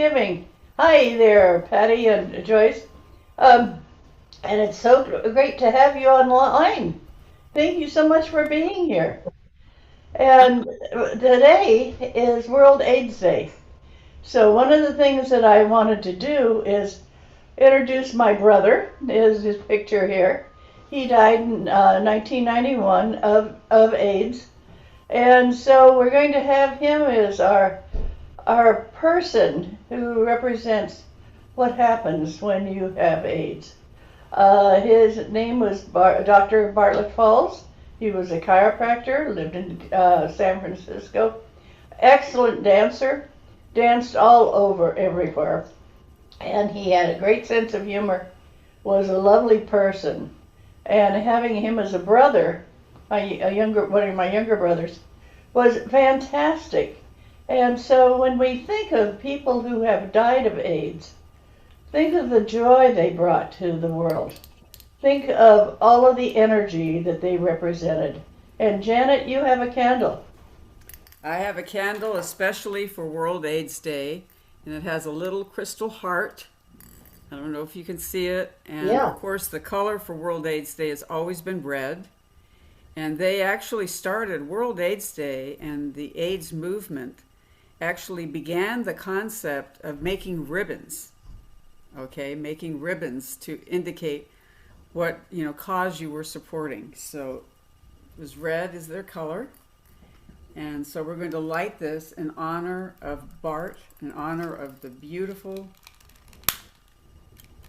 Thanksgiving. Hi there, Patty and Joyce. Um, and it's so great to have you online. Thank you so much for being here. And today is World AIDS Day. So one of the things that I wanted to do is introduce my brother. Is his picture here. He died in 1991 of AIDS. And so we're going to have him as our person who represents what happens when you have AIDS. His name was Dr. Bartlett Falls. He was a chiropractor, lived in San Francisco. Excellent dancer, danced all over everywhere. And he had a great sense of humor, was a lovely person. And having him as a brother, one of my younger brothers, was fantastic. And so when we think of people who have died of AIDS, think of the joy they brought to the world. Think of all of the energy that they represented. And Janet, you have a candle. I have a candle especially for World AIDS Day, and it has a little crystal heart. I don't know if you can see it. And Yeah. of course, the color for World AIDS Day has always been red. And they actually started World AIDS Day, and the AIDS movement actually began the concept of making ribbons. Okay, making ribbons to indicate what cause you were supporting. So it was red is their color. And so we're going to light this in honor of Bart, in honor of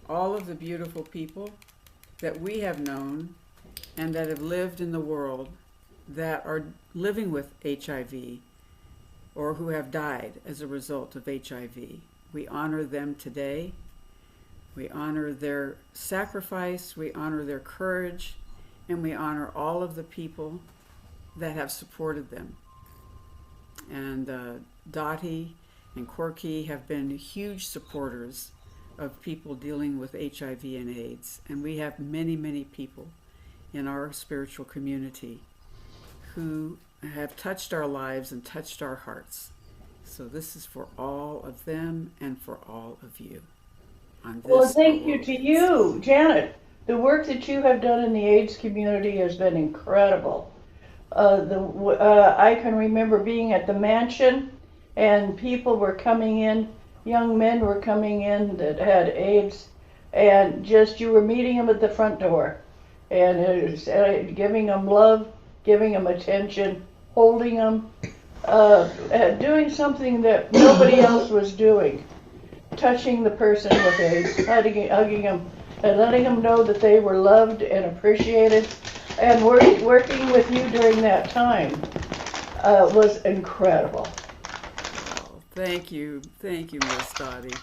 all of the beautiful people that we have known and that have lived in the world that are living with HIV or who have died as a result of HIV. We honor them today. We honor their sacrifice, we honor their courage, and we honor all of the people that have supported them. And Dottie and Corky have been huge supporters of people dealing with HIV and AIDS. And we have many, many people in our spiritual community who have touched our lives and touched our hearts. So this is for all of them and for all of you. Well, thank you to you, Janet. The work that you have done in the AIDS community has been incredible. I can remember being at the mansion and people were coming in, young men were coming in that had AIDS, and just you were meeting them at the front door and it was, giving them love, giving them attention, holding them, doing something that nobody else was doing. Touching the person with AIDS, hugging them, and letting them know that they were loved and appreciated, and working with you during that time was incredible. Oh, thank you, Miss Dottie.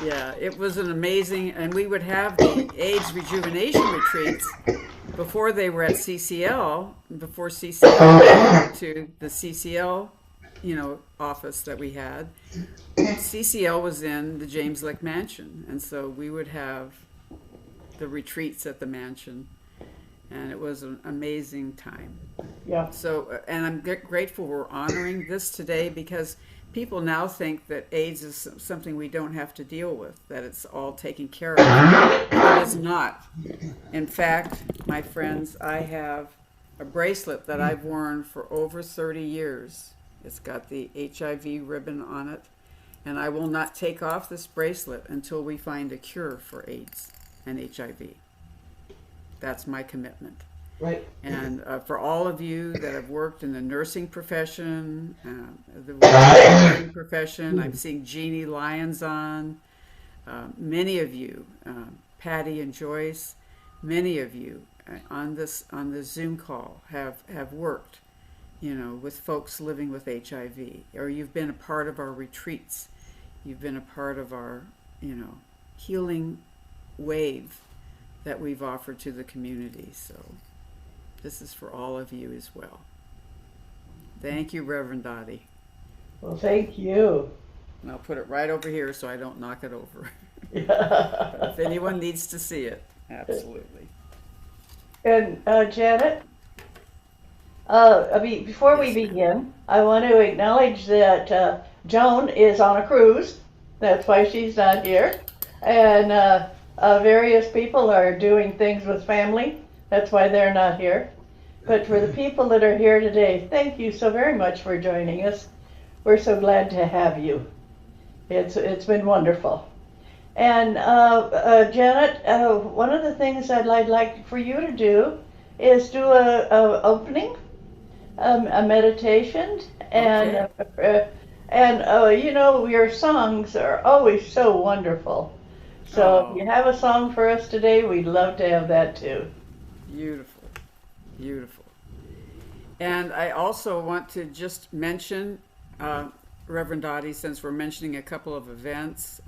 Yeah, it was an amazing, and we would have the AIDS rejuvenation retreats before they were at CCL, before CCL went to the CCL office that we had. CCL was in the James Lick Mansion, and so we would have the retreats at the mansion, and it was an amazing time. Yeah. So, and I'm grateful we're honoring this today because people now think that AIDS is something we don't have to deal with, that it's all taken care of. It is not. In fact, my friends, I have a bracelet that I've worn for over 30 years. It's got the HIV ribbon on it, and I will not take off this bracelet until we find a cure for AIDS and HIV. That's my commitment. Right. And for all of you that have worked in the nursing profession, the nursing profession, I'm seeing Jeannie Lyons on, many of you, Patty and Joyce, many of you on this Zoom call have worked with folks living with HIV, or you've been a part of our retreats. You've been a part of our, healing wave that we've offered to the community. So this is for all of you as well. Thank you, Reverend Dottie. Well, thank you. And I'll put it right over here so I don't knock it over. Yeah. If anyone needs to see it, absolutely. And Janet, before we begin, I want to acknowledge that Joan is on a cruise, That's why she's not here. And various people are doing things with family. That's why they're not here. But for the people that are here today, thank you so very much for joining us. We're so glad to have you. It's been wonderful. And Janet, one of the things I'd like for you to do is do a opening, a meditation, and Okay. you know, your songs are always so wonderful. So if you Oh, have a song for us today, we'd love to have that too. beautiful. Beautiful. And I also want to just mention, uh, Reverend Dottie, since we're mentioning a couple of events,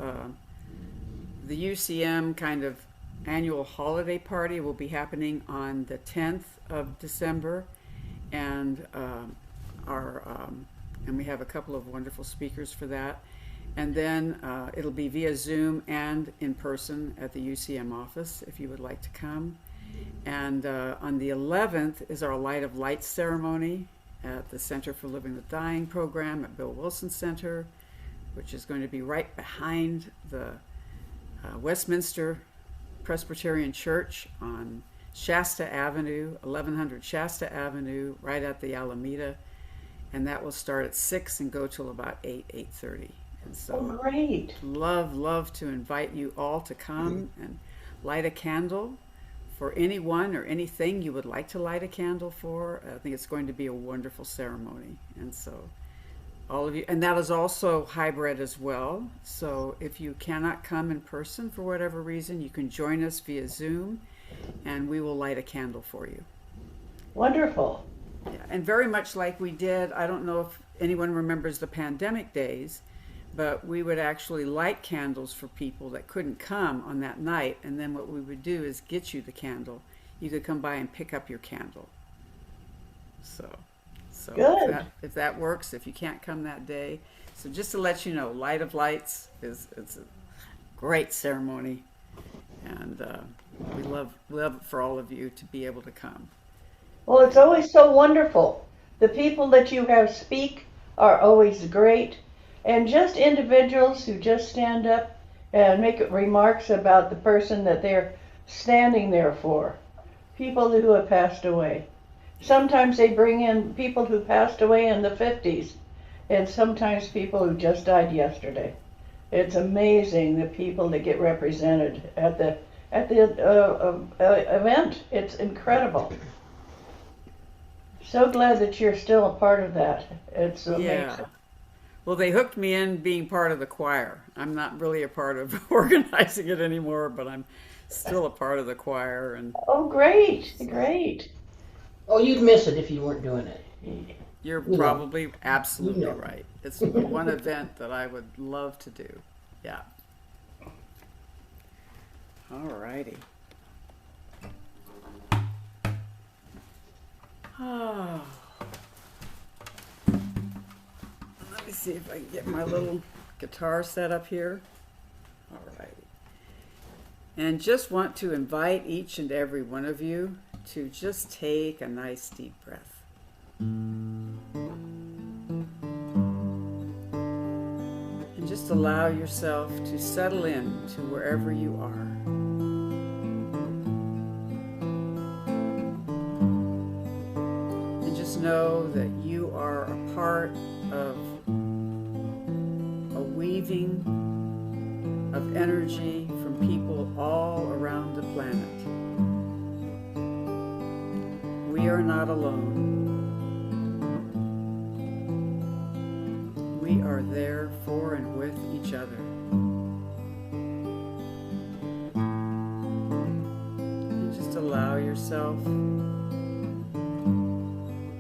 the UCM kind of annual holiday party will be happening on the 10th of December, and our and we have a couple of wonderful speakers for that. And then it'll be via Zoom and in person at the UCM office if you would like to come. And on the 11th is our Light of Lights ceremony at the Center for Living with Dying program at Bill Wilson Center, which is going to be right behind the Westminster Presbyterian Church on Shasta Avenue, 1100 Shasta Avenue, right at the Alameda. And that will start at 6 and go till about 8:30. And Oh, so great. love to invite you all to come and light a candle for anyone or anything you would like to light a candle for. I think it's going to be a wonderful ceremony. And so all of you, and that is also hybrid as well. So if you cannot come in person for whatever reason, you can join us via Zoom and we will light a candle for you. Wonderful. Yeah, and very much like we did, I don't know if anyone remembers the pandemic days, but we would actually light candles for people that couldn't come on that night. And then what we would do is get you the candle. You could come by and pick up your candle. So, Good. if that works, if you can't come that day. So just to let you know, Light of Lights it's a great ceremony, and we love for all of you to be able to come. Well, it's always so wonderful. The people that you have speak are always great, and just individuals who just stand up and make remarks about the person that they're standing there for. People who have passed away. Sometimes they bring in people who passed away in the 50s, and sometimes people who just died yesterday. It's amazing the people that get represented at the event. It's incredible. So glad that you're still a part of that. It's Yeah. amazing. Well, they hooked me in being part of the choir. I'm not really a part of organizing it anymore, but I'm still a part of the choir. And Oh, great, great. Oh, you'd miss it if you weren't doing it. you're You know, probably you absolutely know. right. It's one event that I would love to do. Yeah. All righty. Oh, let me see if I can get my little guitar set up here. All righty. And just want to invite each and every one of you to just take a nice deep breath. And just allow yourself to settle in to wherever you are. And just know that you are a part of a weaving of energy from people all around the planet. We are not alone. We are there for and with each other. And just allow yourself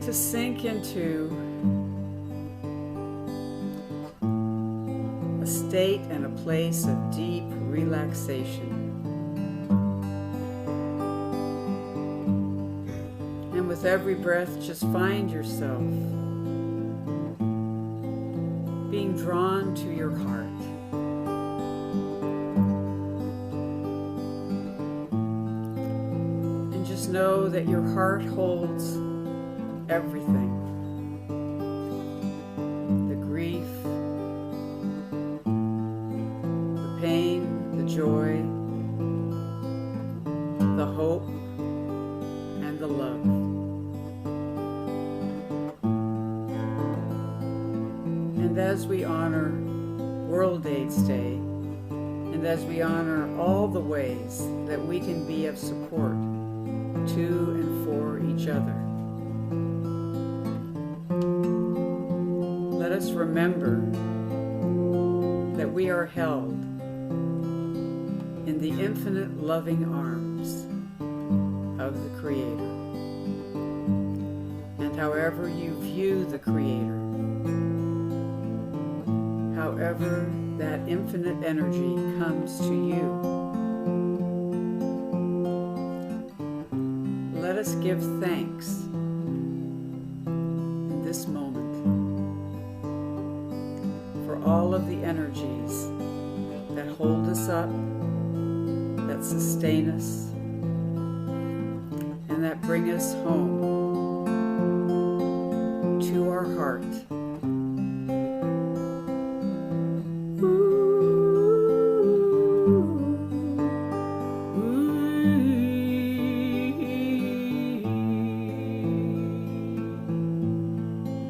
to sink into a state and a place of deep relaxation. And with every breath, just find yourself being drawn to your heart. And just know that your heart holds everything. The grief, And as we honor World AIDS Day, and as we honor all the ways that we can be of support to and for each other, let us remember that we are held in the infinite loving arms of the Creator. And however you view the Creator, however that infinite energy comes to you, let us give thanks in this moment for all of the energies that hold us up, that sustain us, and that bring us home to our heart.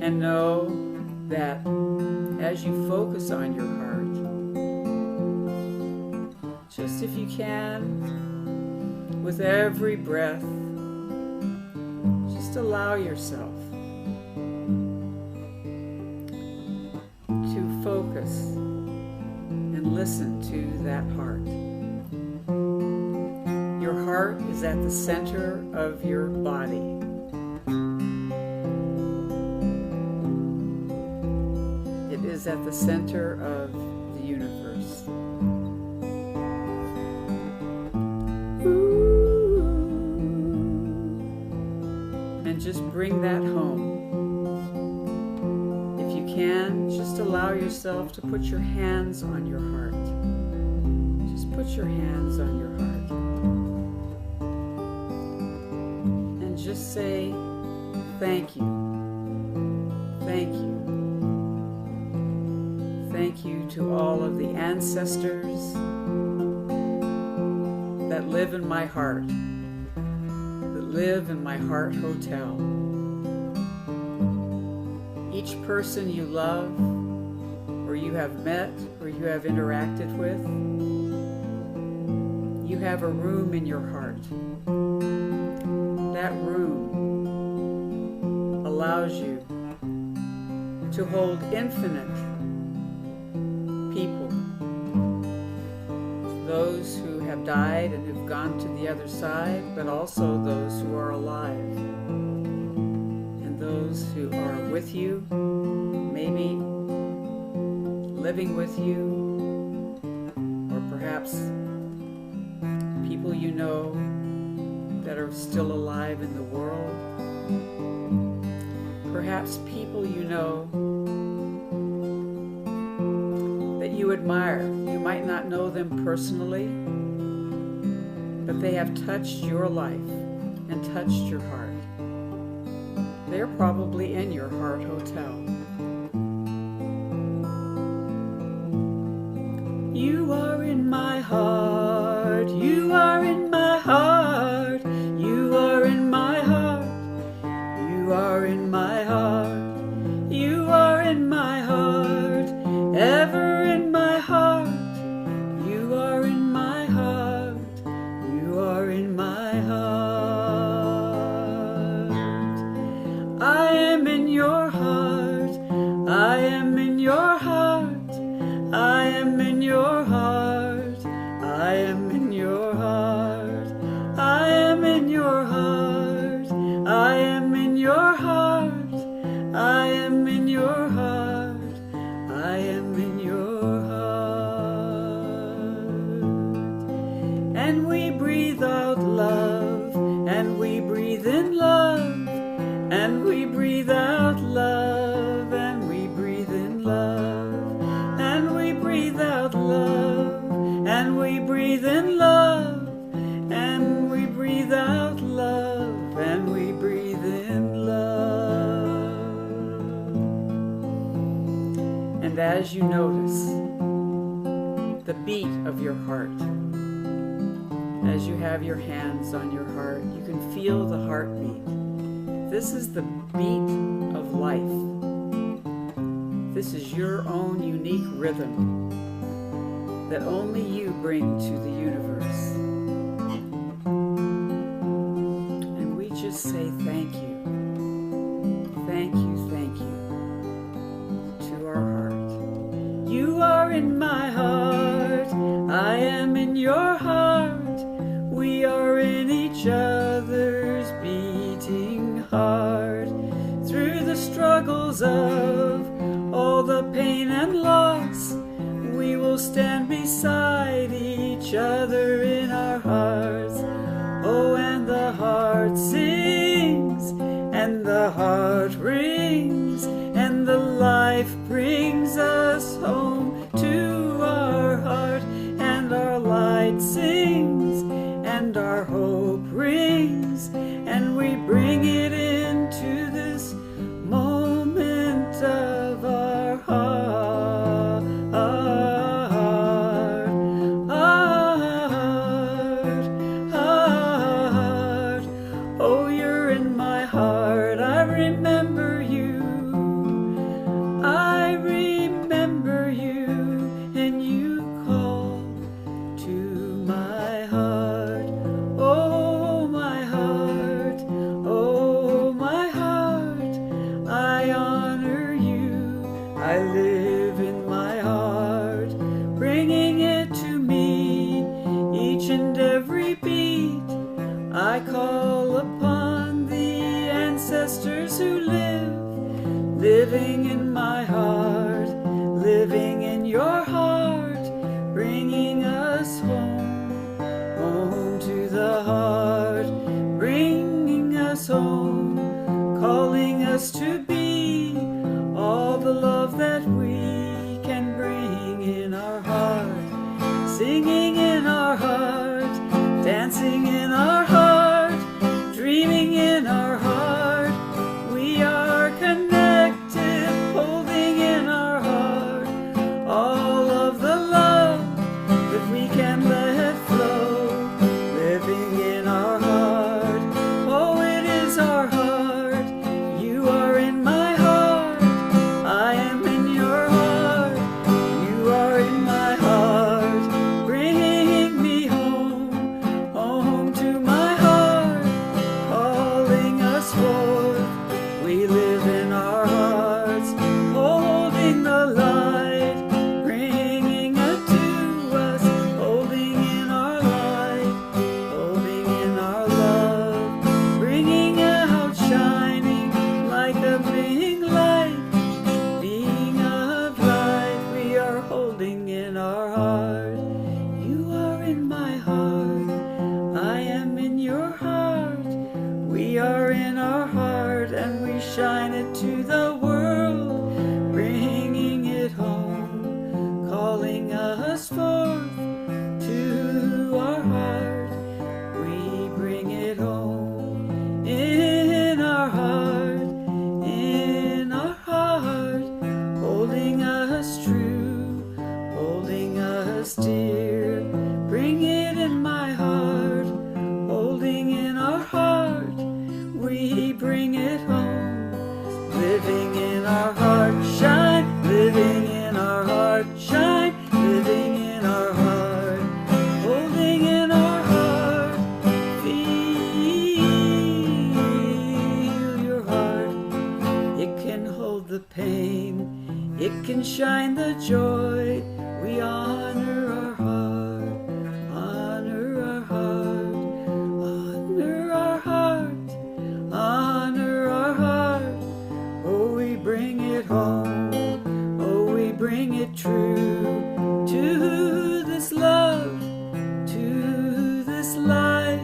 And know that as you focus on your heart, just if you can, with every breath, just allow yourself to focus and listen to that heart. Your heart is at the center of your body. It is at the center of the universe. And just bring that home. If you can, just allow yourself to put your hands on your heart. Just put your hands on your heart. And just say, thank you. Thank you. Thank you to all of the ancestors that live in my heart, that live in my heart hotel. Each person you love, or you have met, or you have interacted with, you have a room in your heart. That room allows you to hold infinite people, those who have died and who've gone to the other side, but also those who are alive, and those who are with you, maybe living with you, or perhaps people you know that are still alive in the world, perhaps people you know that you admire. You might not know them personally, but they have touched your life and touched your heart. They're probably in your heart hotel. You are in my heart. You are in my heart. You are in my heart. You are in my heart. You are in my heart. Ever in my heart. You are in my heart. You are in my heart. I am in your heart. I am in your heart. I am in your heart. I am in your heart. I am in your heart. I am in your heart. I am in your heart. I am in your heart. And we breathe out love, and we breathe in love, and we breathe out love, and we breathe in love, and we breathe out love, and we breathe in love, and we breathe out love, and we breathe in love. And as you notice the beat of your heart, as you have your hands on your heart, you can feel the heartbeat. This is the beat of life. This is your own unique rhythm that only you bring to the universe. And we just say thank you. Thank you, thank you to our heart. You are in my heart. I am in your heart. We are in each other's beating heart. Through the struggles of all the pain and loss, we will stand beside each other in our hearts. Oh, and the heart sings, and the heart rings, and the life brings us home to our heart. And our light sings, and our hope rings, and we bring it into this moment of our heart. Oh, you're in my heart. I remember you. I remember you, and you call to my heart. Oh, my heart. Oh, my heart. I honor you. I live in my heart, bringing it to me each and every beat. I call upon the ancestors who live, living in my heart, living in your heart, bringing us home, home to the heart, bringing us home, calling us to be all the love that we can bring in our heart, singing in our heart, dancing in our heart, dreaming in our heart. We are connected, holding in our heart all of the love that we can let flow, living in our heart. Oh, it is our heart. You are in my heart. I am in your heart. You are in my heart, bringing me home, home to my heart, calling us forth. We live in our hearts, holding the light, bringing it to us, holding in our light, holding in our love, bringing out, shining like a being light, being of light. We are holding in our heart. You are in my heart. I am in your heart. We are in our heart, and we shine it to the world, bringing it home, calling us forth to our heart. We bring it home in our heart, holding us true, holding us dear. Bring it in my heart, holding in our heart. We bring it home, living in our heart, shine, living in our heart, shine, living in our heart, holding in our heart. Feel your heart. It can hold the pain, it can shine the joy. We honor our heart, honor our heart, honor our heart, honor our heart. Oh, we bring it home, oh, we bring it true to this love, to this life.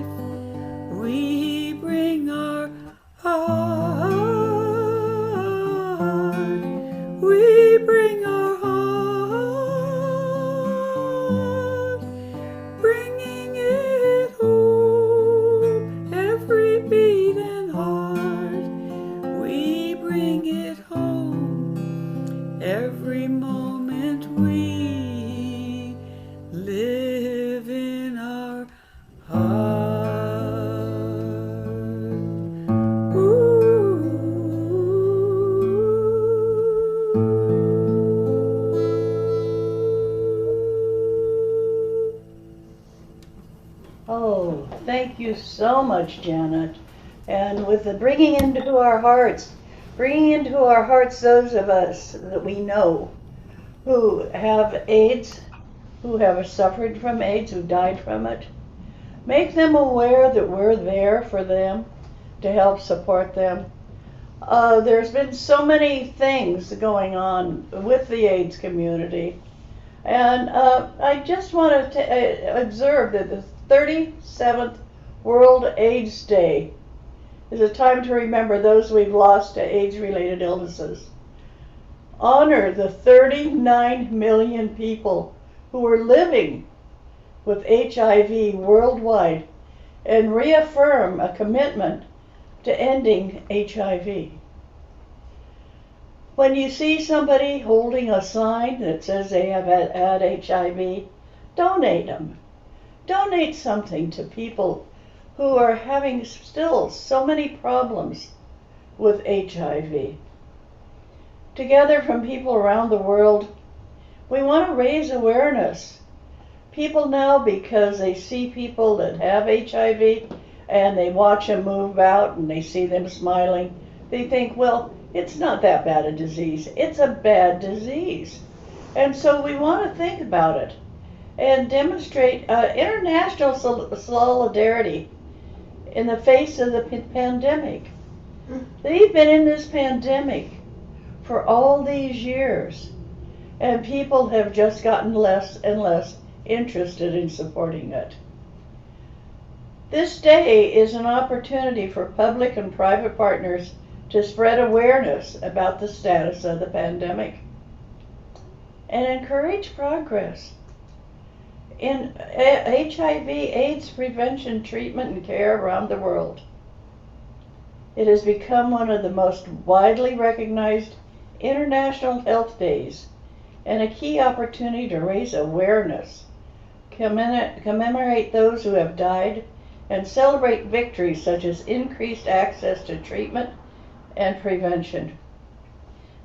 We bring our heart, we bring our heart, bringing it home, every beat and heart. We bring it home, every moment we live in our heart. Ooh. you so much, Janet. And with the bringing into our hearts those of us that we know who have AIDS, who have suffered from AIDS, who died from it. Make them aware that we're there for them to help support them. There's been so many things going on with the AIDS community. And I just want to observe that the 37th World AIDS Day is a time to remember those we've lost to AIDS-related illnesses. Honor the 39 million people who are living with HIV worldwide and reaffirm a commitment to ending HIV. When you see somebody holding a sign that says they have had HIV, donate them. Donate something to people who are having still so many problems with HIV. Together from people around the world, we want to raise awareness. People now, because they see people that have HIV and they watch them move out and they see them smiling, they think, well, it's not that bad a disease. It's a bad disease. And so we want to think about it and demonstrate international solidarity in the face of the pandemic. They've been in this pandemic for all these years, and people have just gotten less and less interested in supporting it. This day is an opportunity for public and private partners to spread awareness about the status of the pandemic and encourage progress in HIV/AIDS prevention, treatment, and care around the world. It has become one of the most widely recognized international health days and a key opportunity to raise awareness, commemorate those who have died, and celebrate victories such as increased access to treatment and prevention.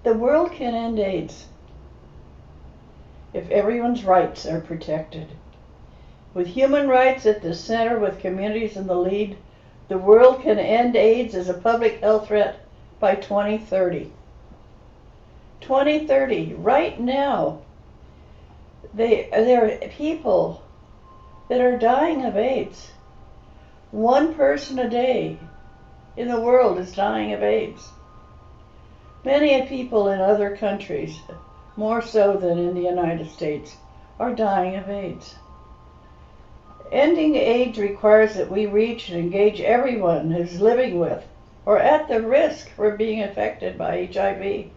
The world can end AIDS if everyone's rights are protected. With human rights at the center, with communities in the lead, the world can end AIDS as a public health threat by 2030. 2030, right now, there are people that are dying of AIDS. One person a day in the world is dying of AIDS. Many people in other countries, more so than in the United States, are dying of AIDS. Ending AIDS requires that we reach and engage everyone who's living with or at the risk for being affected by HIV,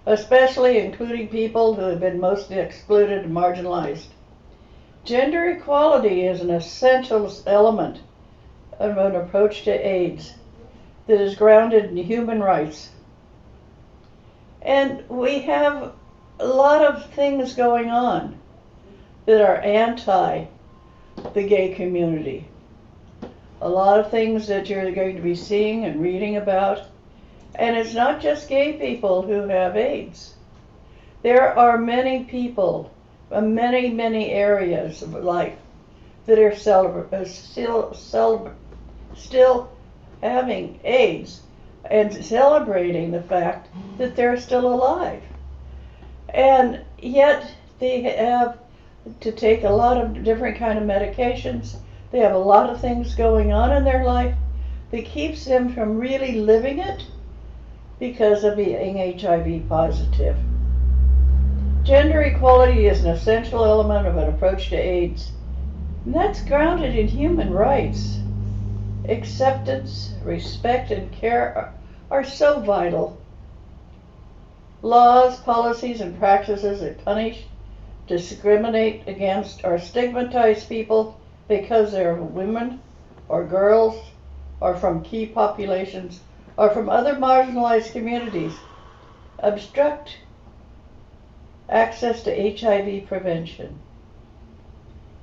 especially including people who have been mostly excluded and marginalized. Gender equality is an essential element of an approach to AIDS that is grounded in human rights. And we have a lot of things going on that are anti the gay community. A lot of things that you're going to be seeing and reading about. And it's not just gay people who have AIDS. There are many people in many, many areas of life that are still having AIDS and celebrating the fact that they're still alive. And yet they have to take a lot of different kind of medications. They have a lot of things going on in their life that keeps them from really living it because of being HIV positive. Gender equality is an essential element of an approach to AIDS, and that's grounded in human rights. Acceptance, respect, and care are so vital. Laws, policies, and practices that punish, discriminate against, or stigmatize people because they're women or girls or from key populations or from other marginalized communities obstruct access to HIV prevention,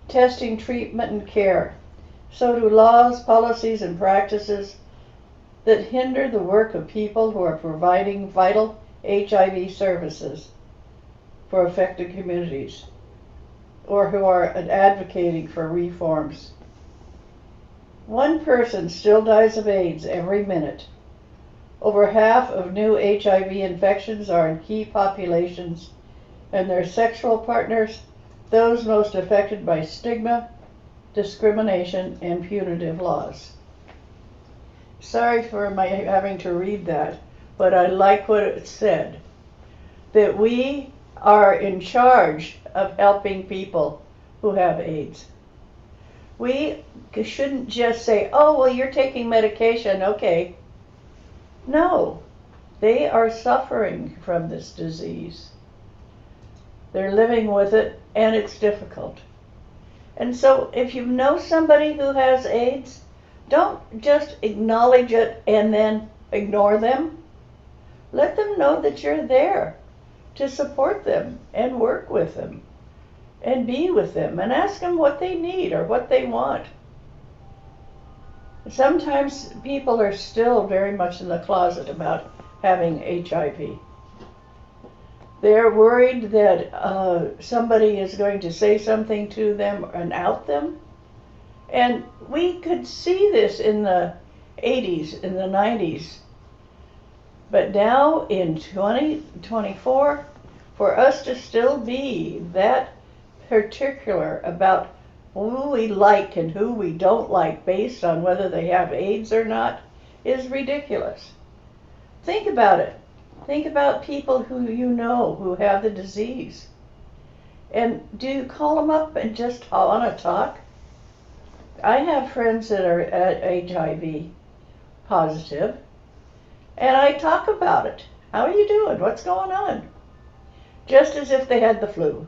testing, treatment, and care. So do laws, policies, and practices that hinder the work of people who are providing vital HIV services for affected communities or who are advocating for reforms. One person still dies of AIDS every minute. Over half of new HIV infections are in key populations and their sexual partners, those most affected by stigma, discrimination, and punitive laws. Sorry for my having to read that, but I like what it said. That we are in charge of helping people who have AIDS. We shouldn't just say, oh, well, you're taking medication, okay. No, they are suffering from this disease. They're living with it, and it's difficult. And so if you know somebody who has AIDS, don't just acknowledge it and then ignore them. Let them know that you're there to support them and work with them and be with them and ask them what they need or what they want. Sometimes people are still very much in the closet about having HIV. They're worried that somebody is going to say something to them and out them. And we could see this in the 80s, in the 90s. But now in 2024, for us to still be that particular about who we like and who we don't like based on whether they have AIDS or not is ridiculous. Think about it. Think about people who you know who have the disease. And do you call them up and just want to talk? I have friends that are HIV positive, and I talk about it. How are you doing? What's going on? Just as if they had the flu.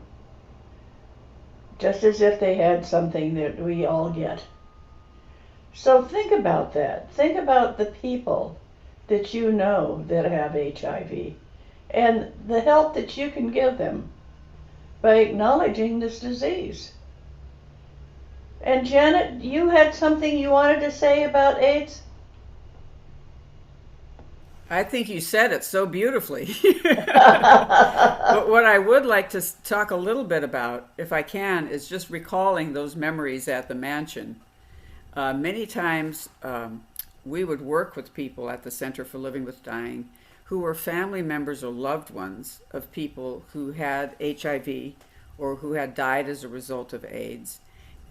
Just as if they had something that we all get. So think about that. Think about the people that you know that have HIV and the help that you can give them by acknowledging this disease. And Janet, you had something you wanted to say about AIDS? I think you said it so beautifully. But what I would like to talk a little bit about, if I can, is just recalling those memories at the mansion. Many times we would work with people at the Center for Living with Dying who were family members or loved ones of people who had HIV or who had died as a result of AIDS.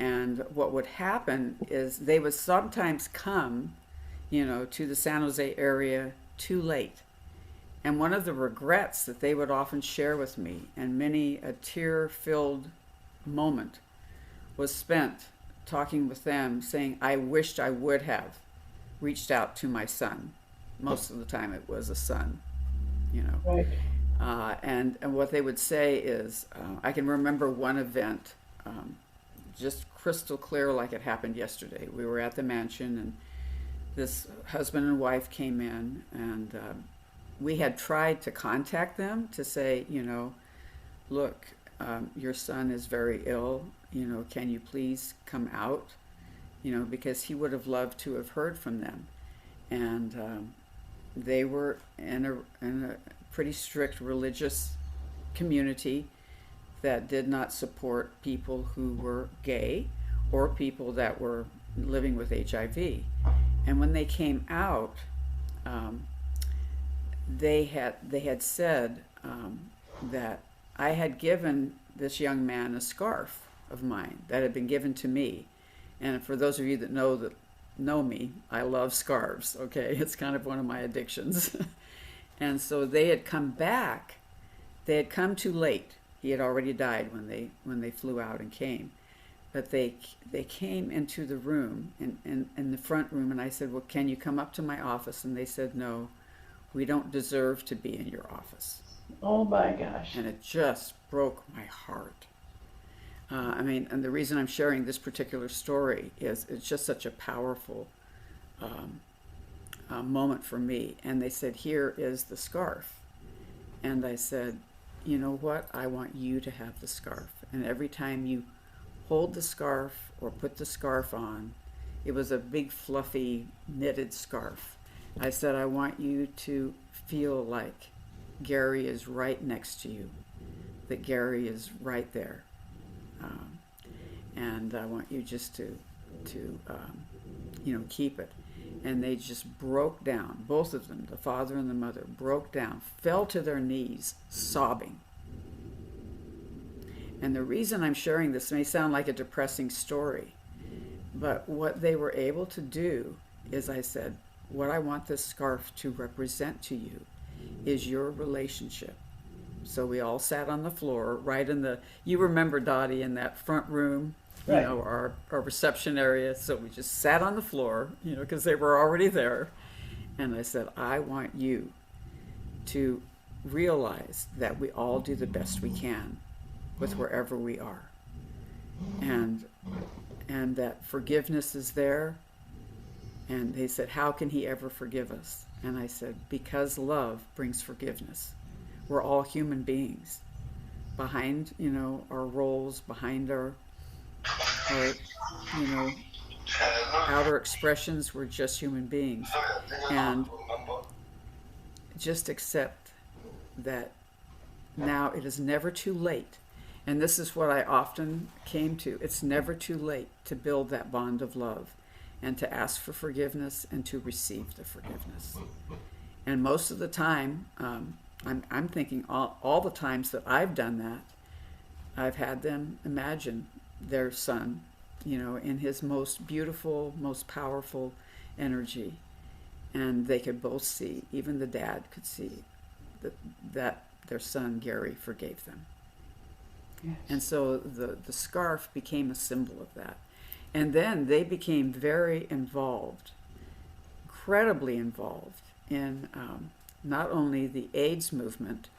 And what would happen is they would sometimes come, to the San Jose area too late. And one of the regrets that they would often share with me, and many a tear-filled moment was spent talking with them, saying, I wished I would have reached out to my son. Most of the time it was a son, Right. And what they would say is, I can remember one event just crystal clear like it happened yesterday. We were at the mansion, and this husband and wife came in, and we had tried to contact them to say, look, your son is very ill, can you please come out, because he would have loved to have heard from them. And they were in a pretty strict religious community that did not support people who were gay or people that were living with HIV. And when they came out, they had said that I had given this young man a scarf of mine that had been given to me. And for those of you that know me, I love scarves, okay? It's kind of one of my addictions. And so they had come back. They had come too late. He had already died when they flew out and came. But they came into the room, in the front room, and I said, well, can you come up to my office? And they said, no, we don't deserve to be in your office. Oh my gosh. And it just broke my heart. And the reason I'm sharing this particular story is it's just such a powerful moment for me. And they said, here is the scarf. And I said, you know what? I want you to have the scarf. And every time you hold the scarf or put the scarf on, it was a big fluffy knitted scarf. I said, I want you to feel like Gary is right next to you, that Gary is right there. And I want you just to keep it. And they just broke down. Both of them, the father and the mother, broke down, fell to their knees, sobbing. And the reason I'm sharing this may sound like a depressing story, but what they were able to do is, I said, what I want this scarf to represent to you is your relationship. So we all sat on the floor, right in you remember, Dottie, in that front room, Right. our reception area. So we just sat on the floor, because they were already there. And I said, I want you to realize that we all do the best we can with wherever we are. And that forgiveness is there. And they said, how can he ever forgive us? And I said, because love brings forgiveness. We're all human beings. Behind, our roles, behind our outer expressions, we're just human beings. And just accept that now it is never too late. And this is what I often came to. It's never too late to build that bond of love and to ask for forgiveness and to receive the forgiveness. And most of the time, I'm thinking all the times that I've done that, I've had them imagine their son, in his most beautiful, most powerful energy. And they could both see, even the dad could see, that their son, Gary, forgave them. Yes. And so the scarf became a symbol of that. And then they became very involved, incredibly involved in not only the AIDS movement,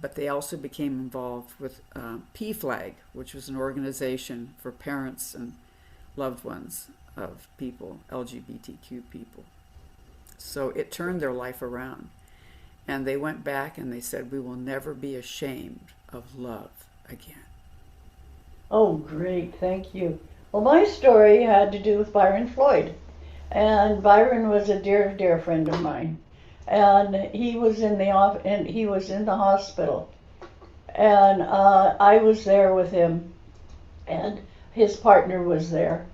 but they also became involved with PFLAG, which was an organization for parents and loved ones of people, LGBTQ people. So it turned their life around. And they went back and they said, we will never be ashamed of love again. Oh, great. Thank you. Well, my story had to do with Byron Floyd. And Byron was a dear, dear friend of mine. And he was in the hospital. And I was there with him. And his partner was there.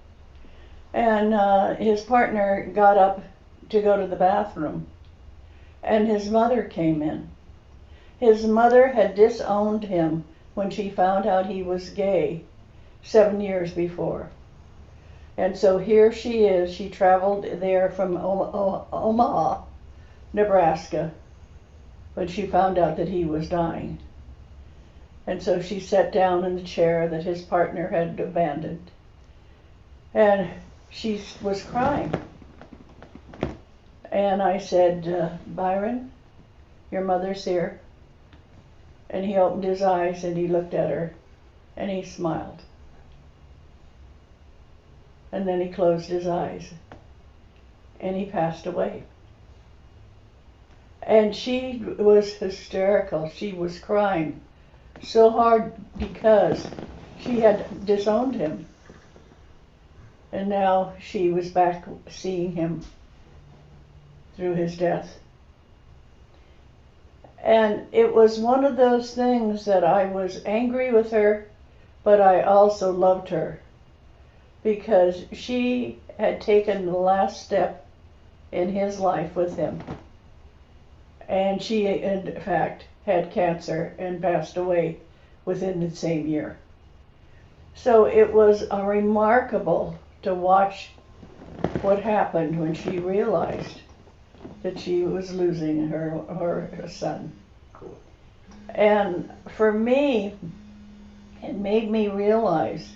And his partner got up to go to the bathroom. And his mother came in. His mother had disowned him when she found out he was gay 7 years before. And so here she is. She traveled there from Omaha, Nebraska, when she found out that he was dying. And so she sat down in the chair that his partner had abandoned. And she was crying. And I said, Byron, your mother's here. And he opened his eyes and he looked at her and he smiled. And then he closed his eyes and he passed away. And she was hysterical. She was crying so hard because she had disowned him. And now she was back seeing him through his death. And it was one of those things that I was angry with her, but I also loved her because she had taken the last step in his life with him. And she, in fact, had cancer and passed away within the same year. So it was remarkable to watch what happened when she realized that she was losing her son. And for me, it made me realize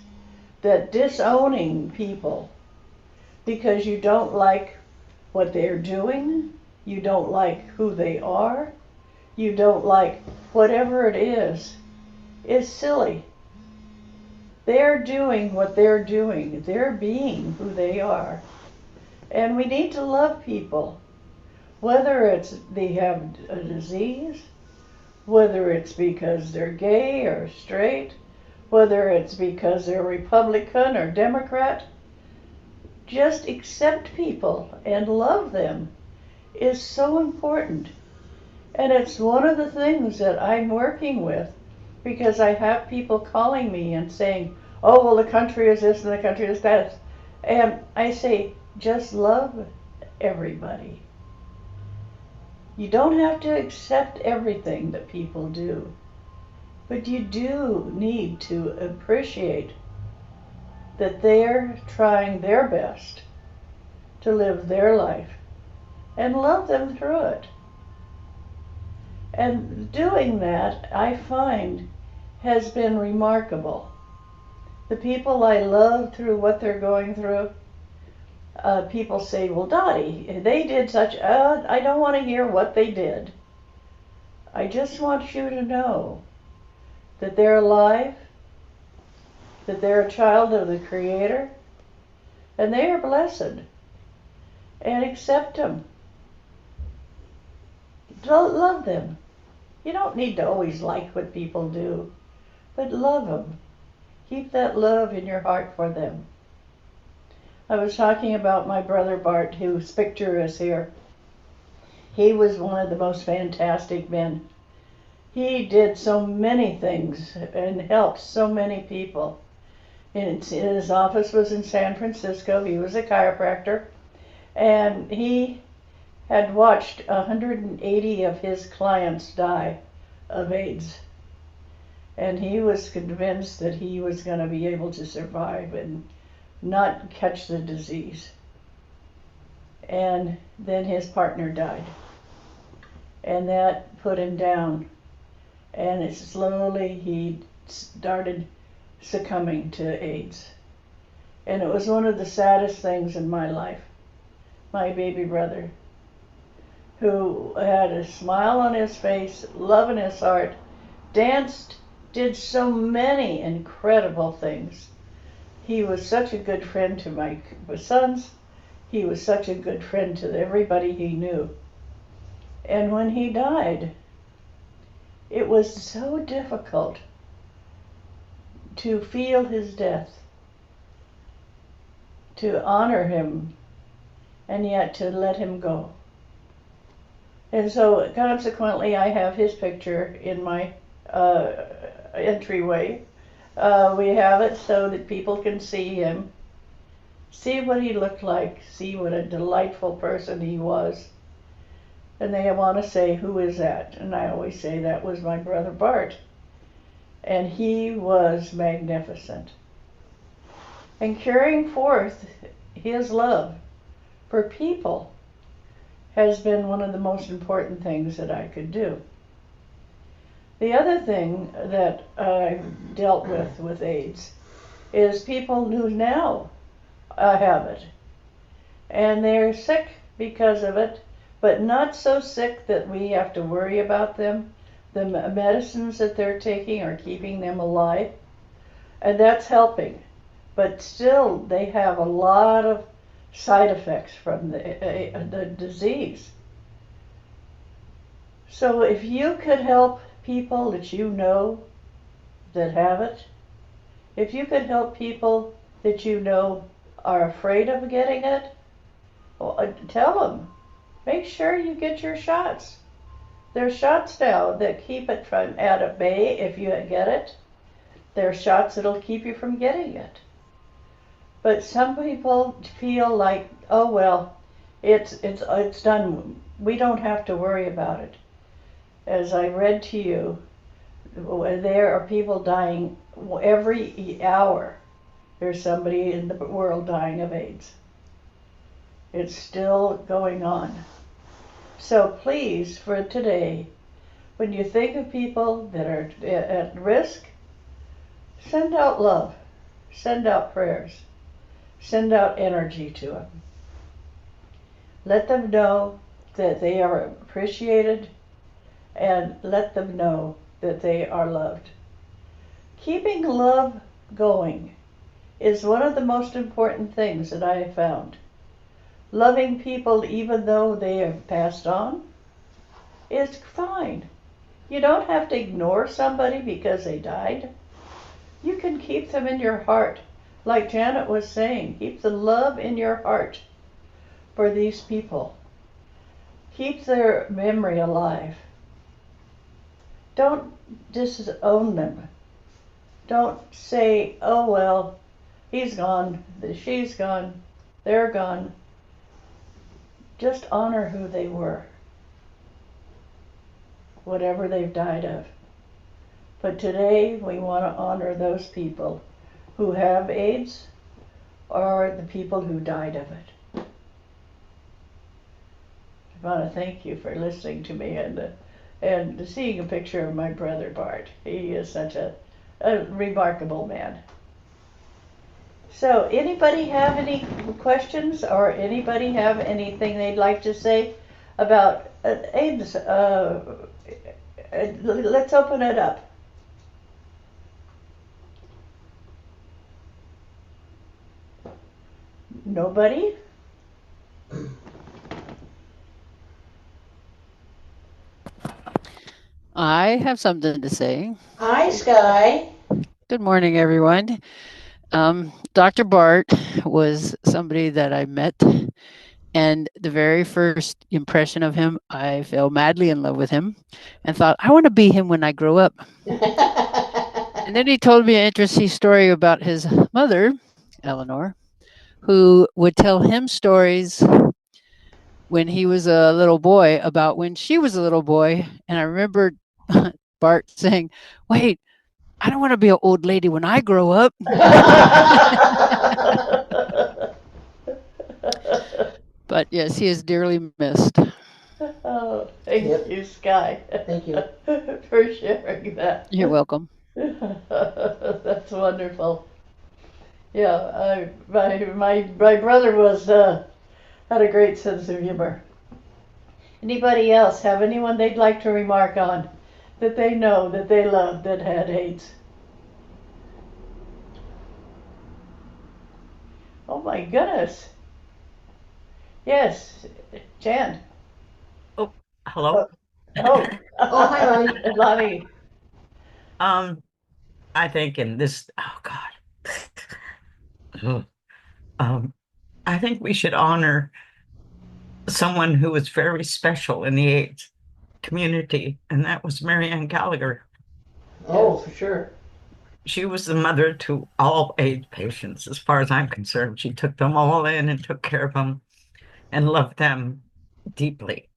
that disowning people because you don't like what they're doing, you don't like who they are, you don't like whatever it is silly. They're doing what they're doing. They're being who they are. And we need to love people. Whether it's they have a disease, whether it's because they're gay or straight, whether it's because they're Republican or Democrat, just accept people and love them is so important. And it's one of the things that I'm working with because I have people calling me and saying, oh, well, the country is this and the country is that. And I say, just love everybody. You don't have to accept everything that people do, but you do need to appreciate that they're trying their best to live their life and love them through it. And doing that, I find, has been remarkable. The people I love through what they're going through, people say, well, Dottie, they did such, I don't want to hear what they did. I just want you to know that they're alive, that they're a child of the Creator, and they are blessed. And accept them. Love them. You don't need to always like what people do, but love them. Keep that love in your heart for them. I was talking about my brother Bart, whose picture is here. He was one of the most fantastic men. He did so many things and helped so many people. His office was in San Francisco. He was a chiropractor, and he had watched 180 of his clients die of AIDS. And he was convinced that he was going to be able to survive and not catch the disease. And then his partner died. And that put him down. And slowly he started succumbing to AIDS. And it was one of the saddest things in my life. My baby brother, who had a smile on his face, love in his heart, danced, did so many incredible things. He was such a good friend to my sons. He was such a good friend to everybody he knew. And when he died, it was so difficult to feel his death, to honor him, and yet to let him go. And so consequently, I have his picture in my entryway. We have it so that people can see him, see what he looked like, see what a delightful person he was. And they want to say, who is that? And I always say, that was my brother Bart. And he was magnificent. And carrying forth his love for people has been one of the most important things that I could do. The other thing that I've dealt with AIDS is people who now have it. And they're sick because of it, but not so sick that we have to worry about them. The medicines that they're taking are keeping them alive, and that's helping. But still, they have a lot of side effects from the disease. So if you could help people that you know that have it, if you could help people that you know are afraid of getting it, well, tell them. Make sure you get your shots. There's shots now that keep it from at bay if you get it. There's shots that'll keep you from getting it. But some people feel like, oh well, it's done. We don't have to worry about it. As I read to you, there are people dying every hour. There's somebody in the world dying of AIDS. It's still going on. So please, for today, when you think of people that are at risk, send out love, send out prayers, send out energy to them. Let them know that they are appreciated, and let them know that they are loved. Keeping love going is one of the most important things that I have found. Loving people even though they have passed on is fine. You don't have to ignore somebody because they died. You can keep them in your heart. Like Janet was saying, keep the love in your heart for these people. Keep their memory alive. Don't disown them. Don't say, oh well, He's gone. She's gone. They're gone. Just honor who they were, whatever they've died of. But today we want to honor those people who have AIDS or the people who died of it. I want to thank you for listening to me and seeing a picture of my brother Bart. He is such a remarkable man. So, anybody have any questions or anybody have anything they'd like to say about AIDS? Let's open it up. Nobody? I have something to say. Hi, Sky. Good morning, everyone. Dr. Bart was somebody that I met, and the very first impression of him, I fell madly in love with him and thought, I want to be him when I grow up. And then he told me an interesting story about his mother, Eleanor, who would tell him stories when he was a little boy about when she was a little boy. And I remember Bart saying, wait, I don't want to be an old lady when I grow up. But yes, he is dearly missed. Oh, thank Yep. you, Sky. Thank you. For sharing that. You're welcome. That's wonderful. Yeah, my brother was had a great sense of humor. Anybody else have anyone they'd like to remark on that they know that they love that had AIDS? Oh my goodness. Yes, Jan. Oh, hello. Oh, oh, Oh, hi, Lonnie. Lonnie. Um, I think in this, oh God. Ugh. Um, I think we should honor someone who was very special in the AIDS community, and that was Marianne Gallagher. Oh, for sure. She was the mother to all AIDS patients, as far as I'm concerned. She took them all in and took care of them and loved them deeply.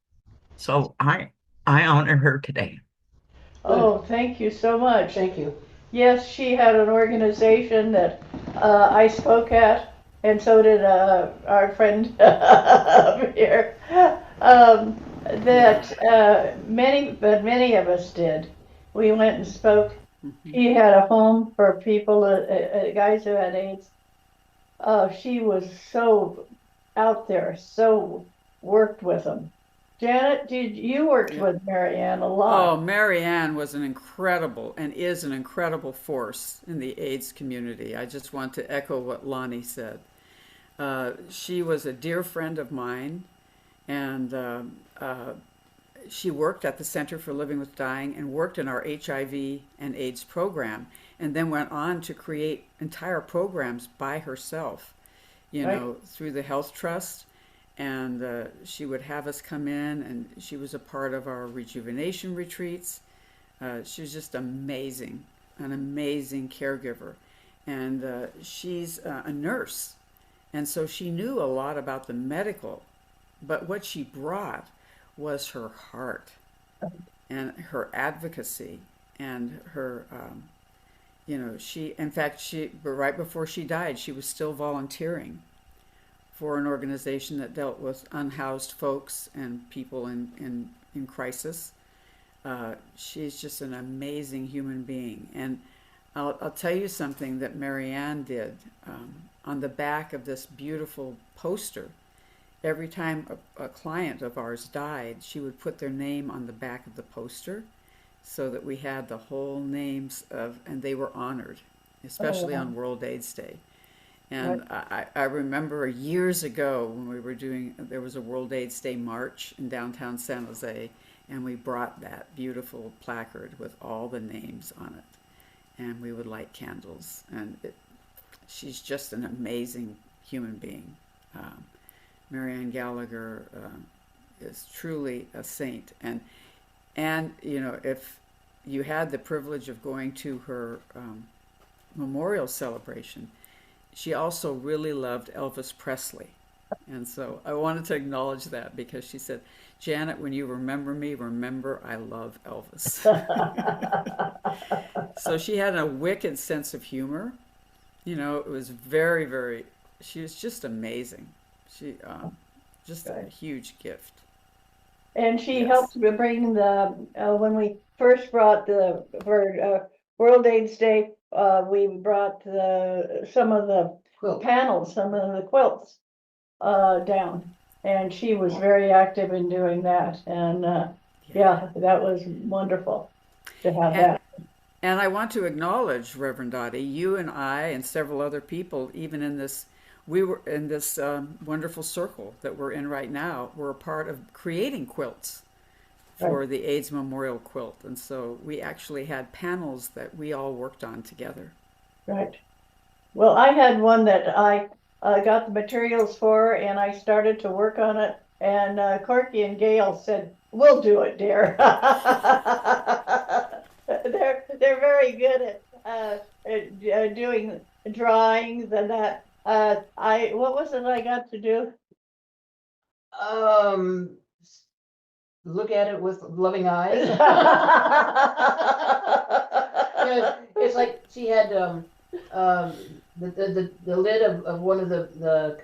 So I honor her today. Oh, thank you so much. Thank you. Yes, she had an organization that I spoke at, and so did our friend up here. That many of us did. We went and spoke. Mhm. She had a home for people, guys who had AIDS. Oh, she was so out there, so worked with them. Janet, did you worked Yeah. with Marianne a Oh, lot? Mary Ann was an incredible and is an incredible force in the AIDS community. I just want to echo what Lonnie said. She was a dear friend of mine, and she worked at the Center for Living with Dying and worked in our HIV and AIDS program, and then went on to create entire programs by herself, Right. through the Health Trust. And she would have us come in, and she was a part of our rejuvenation retreats. She was just amazing, an amazing caregiver. And she's a nurse, and so she knew a lot about the medical, but what she brought was her heart and her advocacy and her, she, in fact, right before she died, she was still volunteering for an organization that dealt with unhoused folks and people in crisis. She's just an amazing human being. And I'll tell you something that Marianne did on the back of this beautiful poster. Every time a client of ours died, she would put their name on the back of the poster so that we had the whole names and they were honored, especially on World AIDS Day. Right. And I remember years ago when there was a World AIDS Day march in downtown San Jose, and we brought that beautiful placard with all the names on it. And we would light candles. And she's just an amazing human being. Marianne Gallagher is truly a saint. And if you had the privilege of going to her memorial celebration, she also really loved Elvis Presley. And so I wanted to acknowledge that because she said, Janet, when you remember me, remember I love Elvis. So she had a wicked sense of humor. You know, it was very, very, she was just amazing. She, just a Good. huge gift. And she Yes. helped to bring the, when we first brought for World AIDS Day, we brought some of the Quilt. panels, some of the quilts down. And she was very active in doing that. And Yeah. yeah, that was wonderful to have And, that. and I want to acknowledge, Reverend Dottie, you and I and several other people, even in this, we were in this wonderful circle that we're in right now, were a part of creating quilts Right, for the AIDS Memorial Quilt. And so we actually had panels that we all worked on together. right. Well, I had one that I got the materials for, and I started to work on it. And Corky and Gail said, "We'll do it, dear." They're very good at doing drawings and that. I what was it I got to do? Um, Look at it with loving eyes. It's like she had the lid of one of the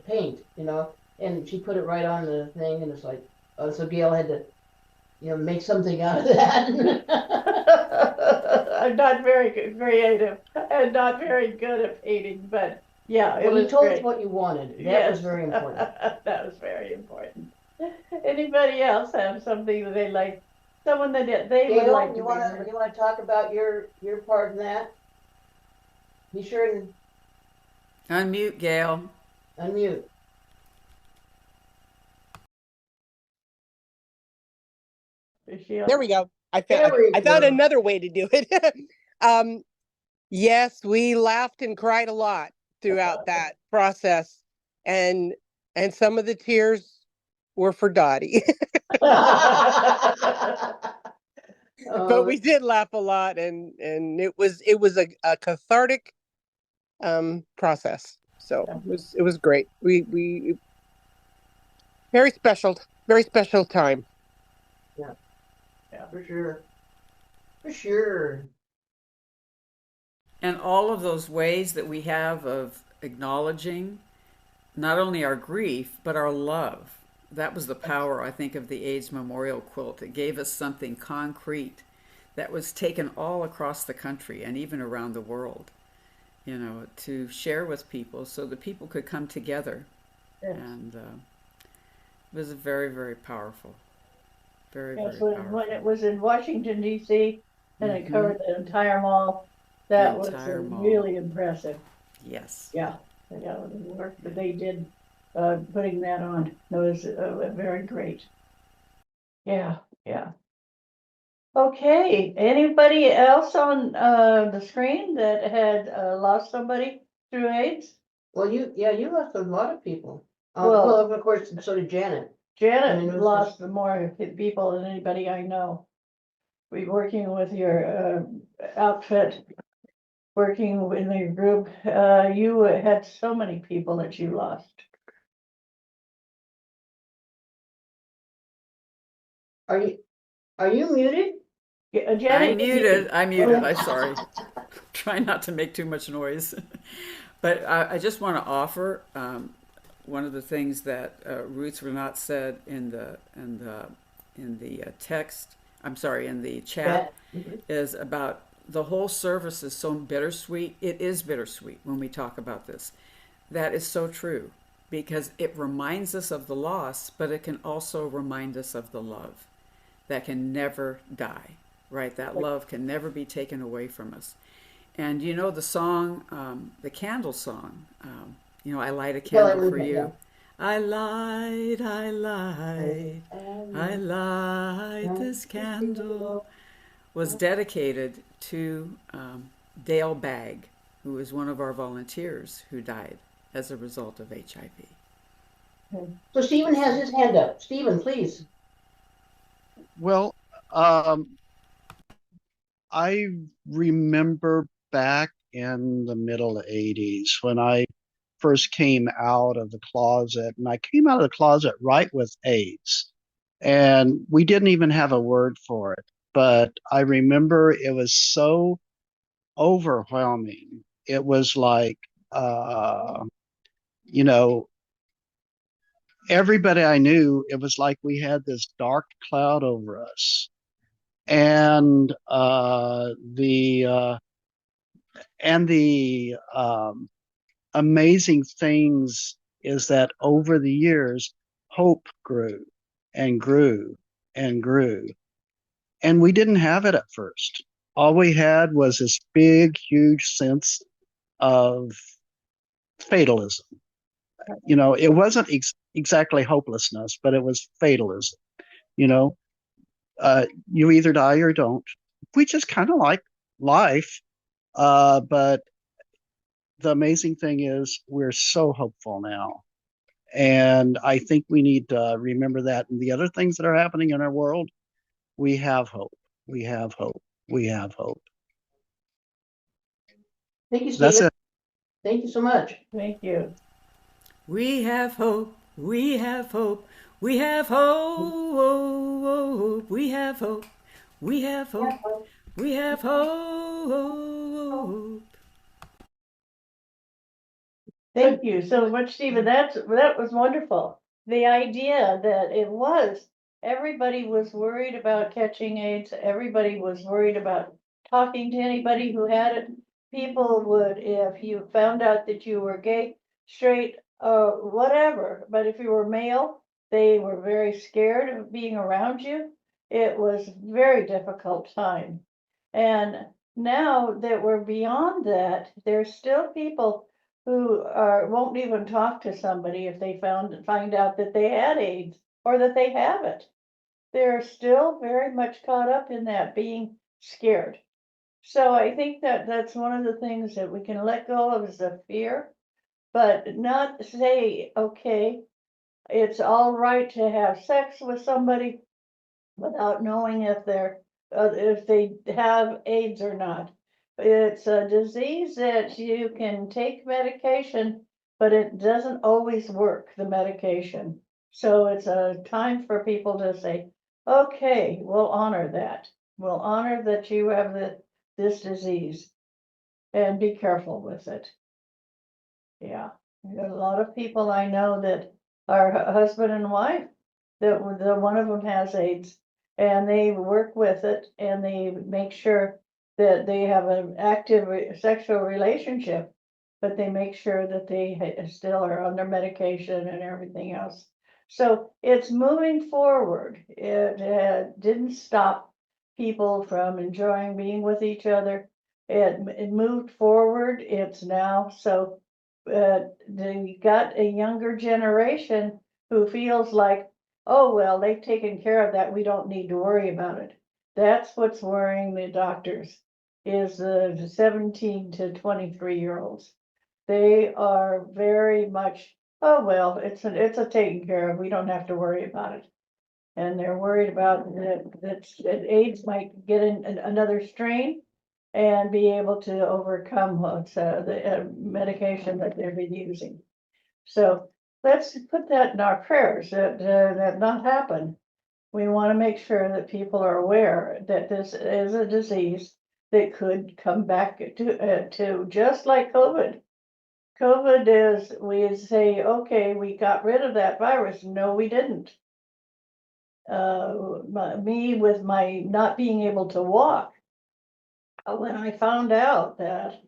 paint, and she put it right on the thing, and it's like, so Gail had to, make something out of that. I'm not very good, creative and not very good at painting, but yeah, it Well, you was told us great. what you wanted. That Yes. was very important. That was very important. Anybody else have something that they like, someone that they would Gail, like to you be wanna heard? you wanna talk about your part in that? Be sure and Unmute, Gail. unmute. Is she on? There we go. There we I found go. another way to do it. Yes, we laughed and cried a lot throughout that process, and some of the tears were for Dottie, but Oh, we did laugh a lot, and it was a cathartic process. So it was great. We very special time. yeah, for sure. For sure. And all of those ways that we have of acknowledging not only our grief, but our love. That was the power, I think, of the AIDS Memorial Quilt. It gave us something concrete that was taken all across the country and even around the world, to share with people so that people could come together. Yes. And it was very, very powerful. Very, Yes, very when powerful. it was in Washington DC and it Mm-hmm. covered the entire mall, The that was entire mall. really impressive. Yes. Yeah, yeah, the work that they did putting that on was very great. Yeah, yeah. Okay, anybody else on the screen that had lost somebody through AIDS? Well, you lost a lot of people. Well- Well, of course, so did Janet. Janet I mean, it was lost more people than anybody I know. We working with your outfit, working with your group, you had so many people that you lost. Are you muted? Yeah, Janet, I'm muted. I'm sorry. Try not to make too much noise. But I just want to offer one of the things that Ruth Renat said in the text. I'm sorry, in the chat, is about the whole service is so bittersweet. It is bittersweet when we talk about this. That is so true because it reminds us of the loss, but it can also remind us of the love that can never die, right? That love can never be taken away from us. And the song, the candle song, I light a candle for you. I light, I light, I light this candle, was dedicated to Dale Bagg, who was one of our volunteers who died as a result of HIV. So Stephen has his hand up. Stephen, please. Well, I remember back in the middle 80s when I first came out of the closet. And I came out of the closet right with AIDS. And we didn't even have a word for it. But I remember it was so overwhelming. It was like, uh, you know, everybody I knew, it was like we had this dark cloud over us. And the amazing things is that over the years, hope grew and grew and grew. And we didn't have it at first. All we had was this big, huge sense of fatalism. It wasn't exactly hopelessness, but it was fatalism. You know, you either die or don't. We just kind of like life. But the amazing thing is we're so hopeful now. And I think we need to remember that. And the other things that are happening in our world, we have hope. We have hope. We have hope. Thank you, That's Stephen. it. Thank you so much. Thank you. We have hope. We have hope. We have hope. We have hope. We have hope. We have hope. Thank you so much, Stephen. That was wonderful. The idea that it was everybody was worried about catching AIDS. Everybody was worried about talking to anybody who had it. People would, if you found out that you were gay, straight, whatever, but if you were male, they were very scared of being around you. It was very difficult time. And now that we're beyond that, there's still people who won't even talk to somebody if they find out that they had AIDS or that they have it. They're still very much caught up in that being scared. So I think that that's one of the things that we can let go of is the fear, but not say, okay, it's all right to have sex with somebody without knowing if they have AIDS or not. It's a disease that you can take medication, but it doesn't always work, the medication. So it's a time for people to say, okay, we'll honor that. We'll honor that you have this disease and be careful with it. Yeah, there's a lot of people I know that are husband and wife, that the one of them has AIDS, and they work with it, and they make sure that they have an active sexual relationship, but they make sure that they still are on their medication and everything else. So it's moving forward. It didn't stop people from enjoying being with each other. It moved forward. It's now so they got a younger generation who feels like, oh, well, they've taken care of that. We don't need to worry about it. That's what's worrying the doctors is the 17 to 23-year-olds. They are very much, oh, well, it's a taken care of. We don't have to worry about it. And they're worried about that AIDS might get in another strain and be able to overcome the medication that they've been using. So let's put that in our prayers that not happen. We want to make sure that people are aware that this is a disease that could come back to just like COVID. COVID is, we say, okay, we got rid of that virus. No, we didn't. Me with my not being able to walk, when I found out that,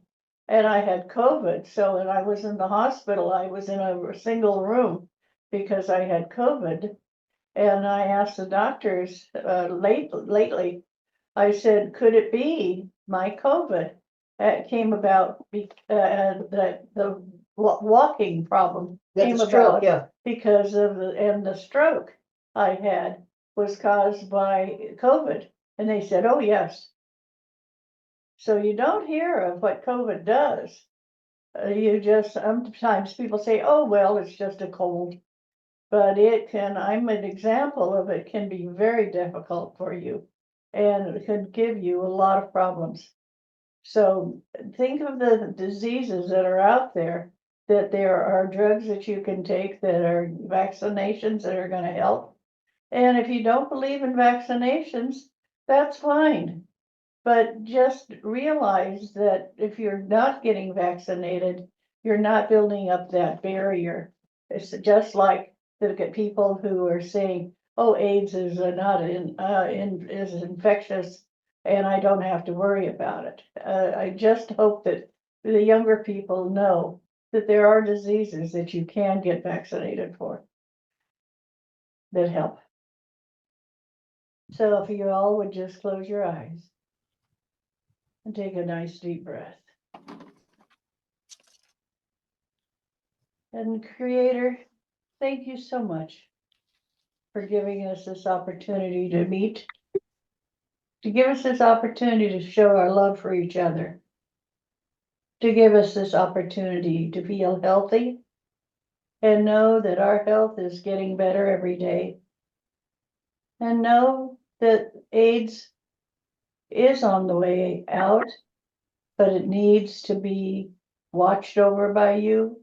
and I had COVID, so when I was in the hospital, I was in a single room because I had COVID. And I asked the doctors lately, I said, could it be my COVID that came about that the walking problem That's came a stroke, about yeah. because of the stroke I had was caused by COVID. And they said, oh, yes. So you don't hear of what COVID does. You just, sometimes people say, oh, well, it's just a cold. But it can, I'm an example of it can be very difficult for you. And it could give you a lot of problems. So think of the diseases that are out there, that there are drugs that you can take, that are vaccinations that are going to help. And if you don't believe in vaccinations, that's fine. But just realize that if you're not getting vaccinated, you're not building up that barrier. It's just like the people who are saying, "Oh, AIDS is not is infectious, and I don't have to worry about it." I just hope that the younger people know that there are diseases that you can get vaccinated for that help. So if you all would just close your eyes and take a nice deep breath. And Creator, thank you so much for giving us this opportunity to meet, to give us this opportunity to show our love for each other, to give us this opportunity to feel healthy and know that our health is getting better every day, and know that AIDS is on the way out, but it needs to be watched over by you,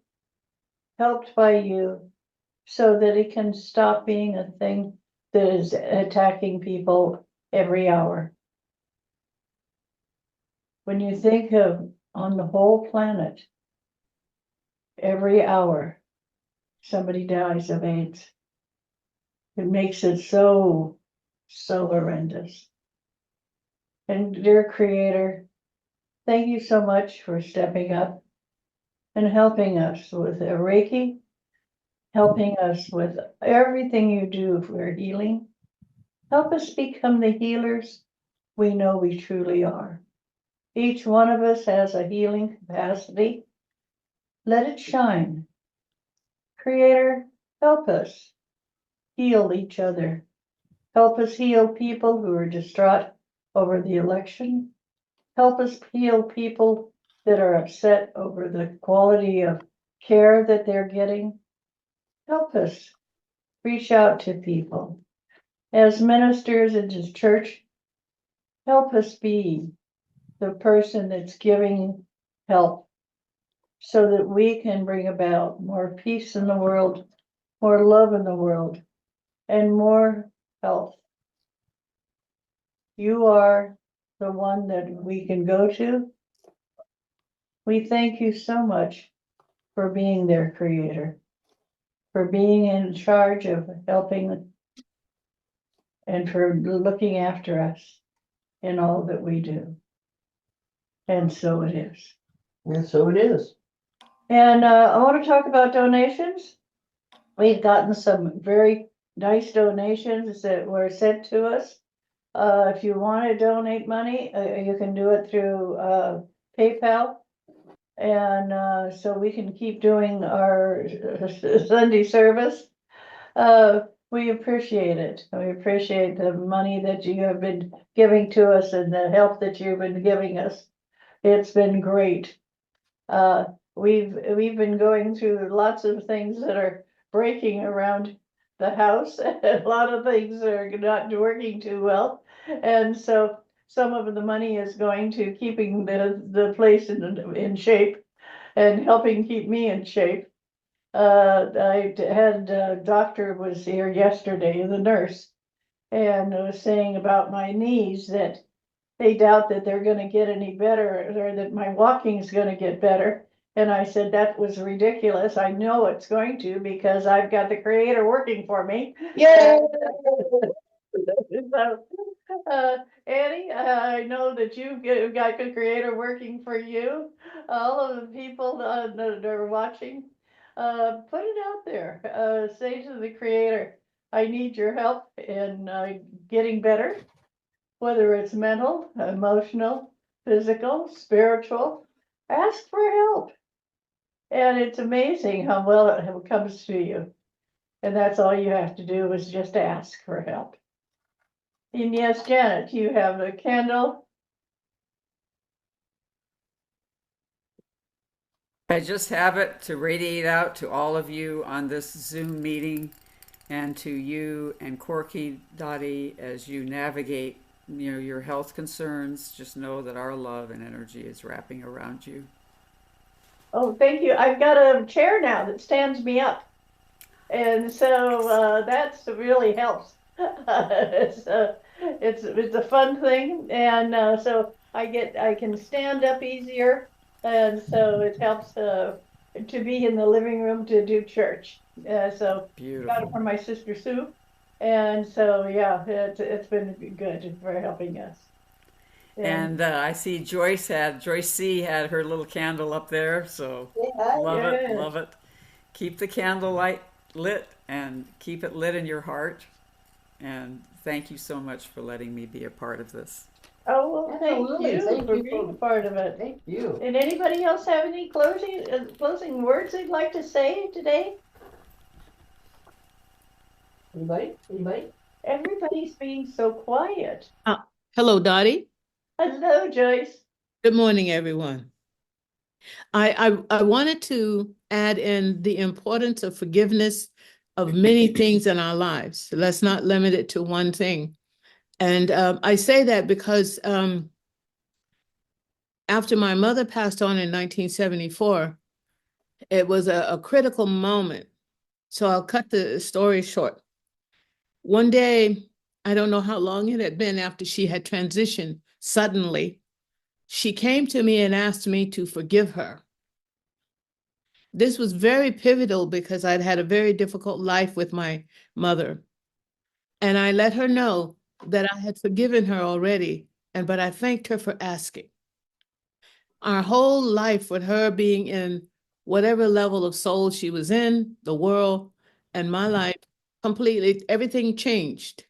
helped by you, so that it can stop being a thing that is attacking people every hour. When you think of on the whole planet, every hour somebody dies of AIDS, it makes it so horrendous. And dear Creator, thank you so much for stepping up and helping us with Reiki, helping us with everything you do for healing. Help us become the healers we know we truly are. Each one of us has a healing capacity. Let it shine. Creator, help us heal each other. Help us heal people who are distraught over the election. Help us heal people that are upset over the quality of care that they're getting. Help us reach out to people. As ministers in this church, help us be the person that's giving help so that we can bring about more peace in the world, more love in the world, and more health. You are the one that we can go to. We thank you so much for being their Creator, for being in charge of helping and for looking after us in all that we do. And so it is. And so it is. And I want to talk about donations. We've gotten some very nice donations that were sent to us. If you want to donate money, you can do it through PayPal. And so we can keep doing our Sunday service. We appreciate it. We appreciate the money that you have been giving to us and the help that you've been giving us. It's been great. We've been going through lots of things that are breaking around the house. A lot of things are not working too well, and so some of the money is going to keeping the place in shape and helping keep me in shape. I had doctor was here yesterday, the nurse, and was saying about my knees that they doubt that they're going to get any better or that my walking is going to get better. And I said, that was ridiculous. I know it's going to because I've got the Creator working for me. Yay! So, Annie, I know that you've got the Creator working for you. All of the people that are watching, put it out there. Say to the Creator, I need your help in getting better, whether it's mental, emotional, physical, spiritual. Ask for help. And it's amazing how well it comes to you. And that's all you have to do is just ask for help. And yes, Janet, you have a candle. I just have it to radiate out to all of you on this Zoom meeting and to you and Corky Dottie as you navigate your health concerns, just know that our love and energy is wrapping around you. Oh, thank you. I've got a chair now that stands me up. And so that's really helps. It's a fun thing, and so I can stand up easier, and so it helps to be in the living room to do church. So got it Beautiful. from my sister Sue, and so yeah, it's been good for helping us. And And I see Joyce C had her little candle up there, so Yeah. love it, yes. love it. Keep the candle light lit and keep it lit in your heart. And thank you so much for letting me be a part of this. Oh well, thank Absolutely. you Thank for you being a for, part of it. thank you. Did anybody else have any closing words they'd like to say today? Anybody? Everybody's being so quiet. Hello, Dottie. Hello, Joyce. Good morning, everyone. I wanted to add in the importance of forgiveness of many things in our lives. Let's not limit it to one thing. And I say that because after my mother passed on in 1974, it was a critical moment. So I'll cut the story short. One day, I don't know how long it had been after she had transitioned suddenly, she came to me and asked me to forgive her. This was very pivotal because I'd had a very difficult life with my mother. And I let her know that I had forgiven her already, but I thanked her for asking. Our whole life with her being in whatever level of soul she was in, the world, and my life, completely, everything changed.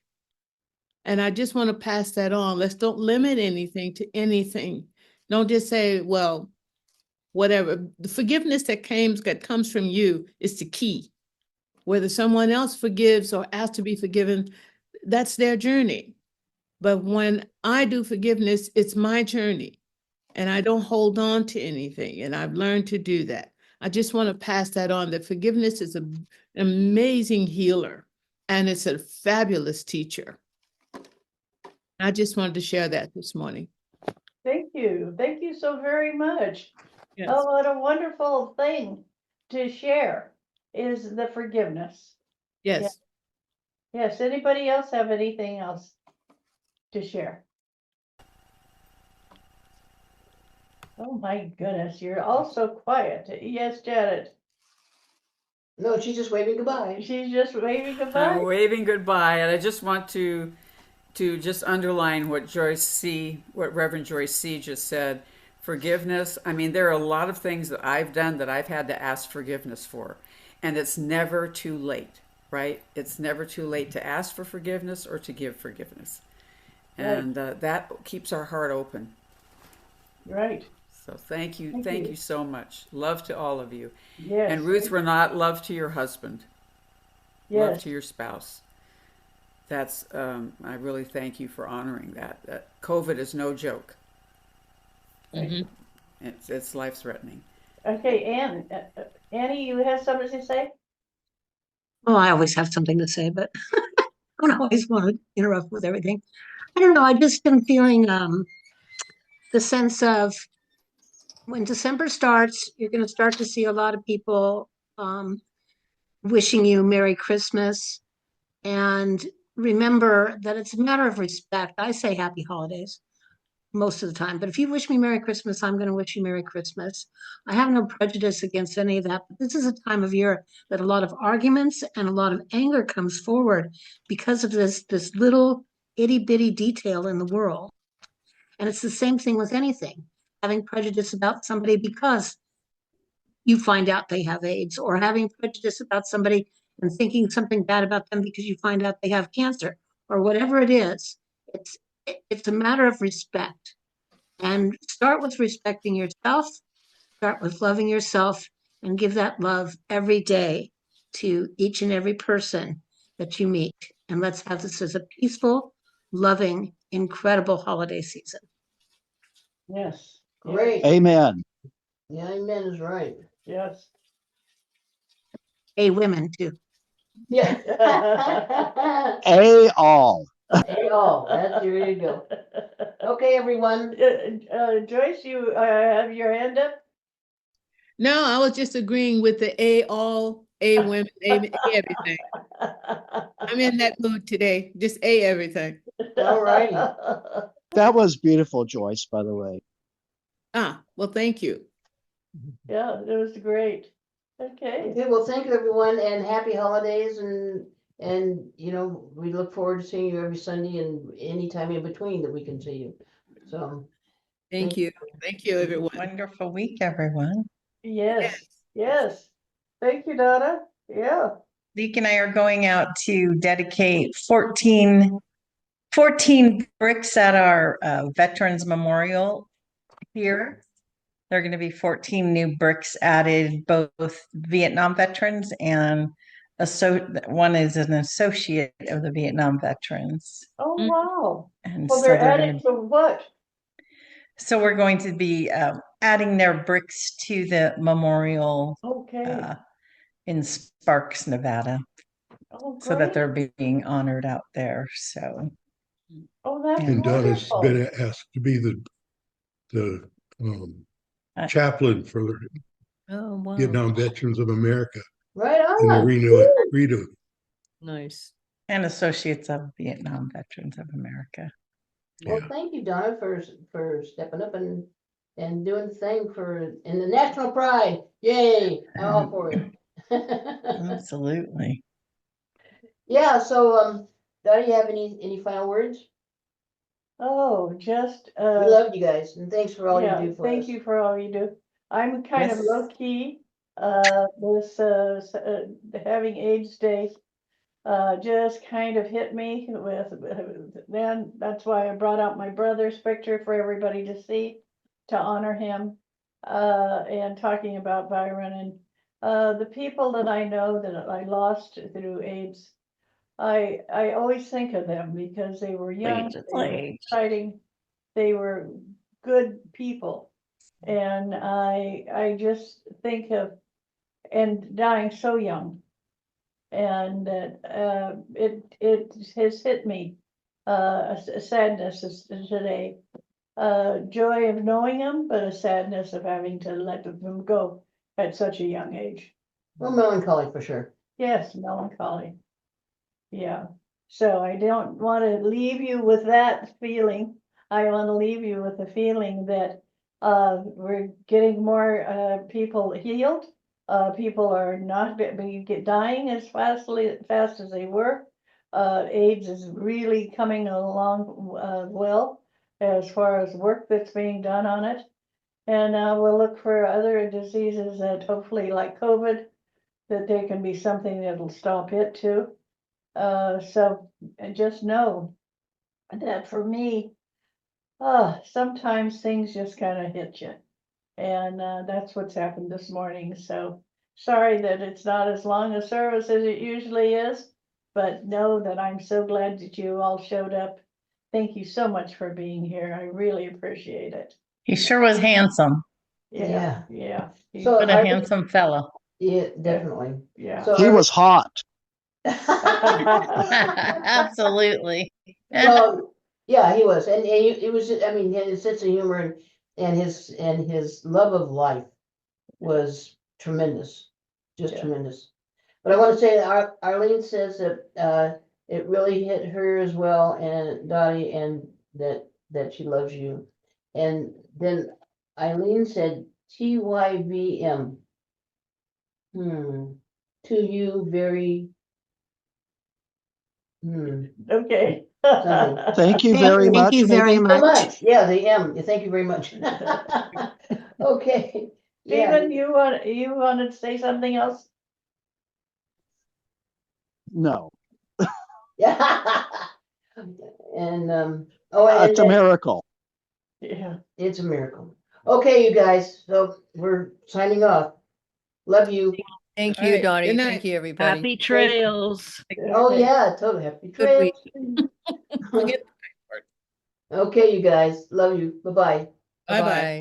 And I just want to pass that on. Let's don't limit anything to anything. Don't just say, well, whatever. The forgiveness that comes from you is the key. Whether someone else forgives or asks to be forgiven, that's their journey. But when I do forgiveness, it's my journey. And I don't hold on to anything. And I've learned to do that. I just want to pass that on, that forgiveness is an amazing healer and it's a fabulous teacher. I just wanted to share that this morning. Thank you. Thank you so very much. Yes. Oh, what a wonderful thing to share is the forgiveness. Yes. Yes. Anybody else have anything else to share? Oh my goodness, you're all so quiet. Yes, Janet. No, she's just waving goodbye. She's just waving I'm goodbye. waving goodbye, and I just want to just underline what Reverend Joyce C just said. Forgiveness. I mean, there are a lot of things that I've done that I've had to ask forgiveness for, and it's never too late, right? It's never too late to ask for forgiveness or to give forgiveness, and that keeps our heart open. Right. So thank you Thank you. so much. Love to all of you. Yes. And Ruth Renat, love to your husband. Love Yes. to your spouse. That's I really thank you for honoring that. COVID is no joke. Mhm. It's life threatening. Okay, Annie, you have something to say? Well, I always have something to say, but I don't always want to interrupt with everything. I don't know. I just been feeling the sense of when December starts, you're going to start to see a lot of people wishing you Merry Christmas. And remember that it's a matter of respect. I say Happy Holidays most of the time, but if you wish me Merry Christmas, I'm going to wish you Merry Christmas. I have no prejudice against any of that, but this is a time of year that a lot of arguments and a lot of anger comes forward because of this little itty bitty detail in the world. And it's the same thing with anything, having prejudice about somebody because you find out they have AIDS, or having prejudice about somebody and thinking something bad about them because you find out they have cancer, or whatever it is. It's a matter of respect. And start with respecting yourself, start with loving yourself, and give that love every day to each and every person that you meet. And let's have this as a peaceful, loving, incredible holiday season. Yes. Great. Amen. Yeah, amen is right. Yes. Hey, women too. Yeah. A all. There you go. Okay, everyone. Joyce, you have your hand up? No, I was just agreeing with the A all, A women, A everything. I'm in that mood today. Just A everything. All righty. That was beautiful, Joyce, by the way. Well, thank you. Yeah, it was great. Okay. Okay, well, thank you, everyone, and happy holidays, and we look forward to seeing you every Sunday and any time in between that we can see you. So, Thank you. Thank you, everyone. Wonderful week, everyone. Yes. Yes. Thank you, Donna. Yeah. Zeke and I are going out to dedicate 14 bricks at our Veterans Memorial here. There are going to be 14 new bricks added, both Vietnam veterans and one is an associate of the Vietnam veterans. Oh, Mm. wow. And Well, so they're they're adding to what? so we're going to be adding their bricks to the memorial Okay. in Sparks, Nevada, Oh, so that great. they're being honored out there. So Oh, that's And Donna's wonderful. been asked to be the chaplain for the Oh, wow. Vietnam Veterans of America right in the on. Reno. Nice. and associates of Vietnam Veterans of America. Well, Yeah. thank you, Donna, for stepping up and doing the thing in the national pride. Yay! I'm all for it. Absolutely. Yeah. So, Donna, you have any final words? Oh, just We love you guys, and thanks for all yeah, you do for thank us. you for all you do. I'm kind of Yes. low key. This having AIDS Day just kind of hit me with then that's why I brought out my brother's picture for everybody to see to honor him. And talking about Byron and the people that I know that I lost through AIDS. I always think of them because they were young, they were exciting, they were good people. And I just think of and dying so young. And that it has hit me a sadness today. Joy of knowing him, but a sadness of having to let them go at such a young age. Well, melancholy for sure. Yes, melancholy. Yeah. So I don't want to leave you with that feeling. I want to leave you with the feeling that we're getting more people healed. People are not dying as fast as they were. AIDS is really coming along well as far as work that's being done on it. And we'll look for other diseases that hopefully, like COVID, that there can be something that'll stop it too. So just know that for me, sometimes things just kind of hit you. And that's what's happened this morning. So sorry that it's not as long a service as it usually is, but know that I'm so glad that you all showed up. Thank you so much for being here. I really appreciate it. He sure was handsome. Yeah, yeah. So What a handsome fella. Yeah, definitely. Yeah. So He was hot. Absolutely. Well, yeah, he was, and it was. I mean, his sense of humor and his love of life was tremendous, just Yeah. tremendous. But I want to say that Arlene says that it really hit her as well, and Dottie, and that she loves you. And then Eileen said TYVM. To you very. Okay. Something. Thank you very much. Thank you very So much. much. Yeah, the M. Thank you very much. Okay. Yeah. Stephen, you wanted to say something else? No, Yeah. And oh, it's a miracle. Yeah. it's a miracle. Okay, you guys. So we're signing off. Love you. Thank All you, right. Donnie. Good Thank night. you, everybody. Happy trails. Oh yeah, totally happy Good trails. week. Forget Okay, you guys. Love you. Bye bye. Bye bye. Bye-bye.